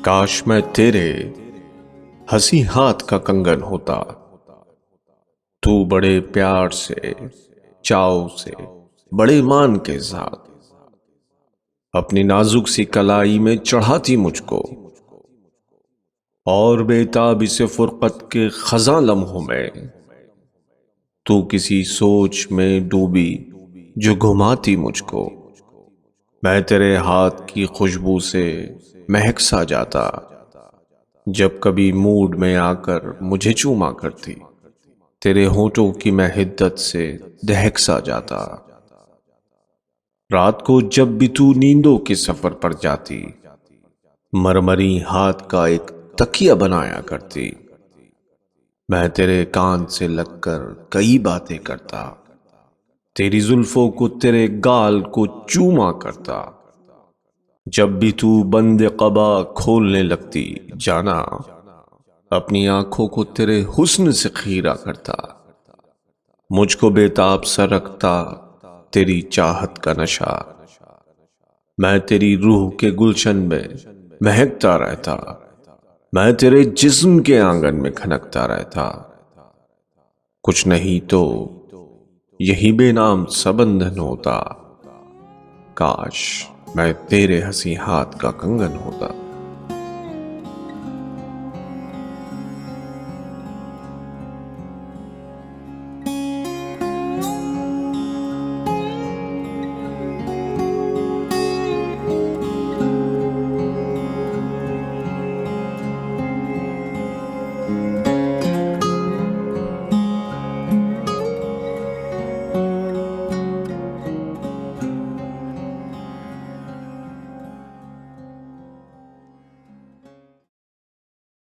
काश मैं तेरे हंसी हाथ का कंगन होता। तू बड़े प्यार से, चाव से, बड़े मान के साथ अपनी नाजुक सी कलाई में चढ़ाती मुझको, और बेताब से फुरकत के खजा लम्हों में तू किसी सोच में डूबी जो घुमाती मुझको। मैं तेरे हाथ की खुशबू से महक सा जाता, जब कभी मूड में आकर मुझे चूमा करती। तेरे होठों की मैं हिद्दत से दहक सा जाता। रात को जब भी तू नींदों के सफर पर जाती, मरमरी हाथ का एक तकिया बनाया करती। मैं तेरे कान से लगकर कई बातें करता, तेरी जुल्फों को, तेरे गाल को चूमा करता। जब भी तू बंद क़बा खोलने लगती, जाना अपनी आंखों को तेरे हुस्न से खीरा करता। मुझको बेताब सा रखता तेरी चाहत का नशा। मैं तेरी रूह के गुलशन में महकता रहता, मैं तेरे जिस्म के आंगन में खनकता रहता। कुछ नहीं तो यही बेनाम सा बंधन होता। काश मैं तेरे हंसी हाथ का कंगन होता।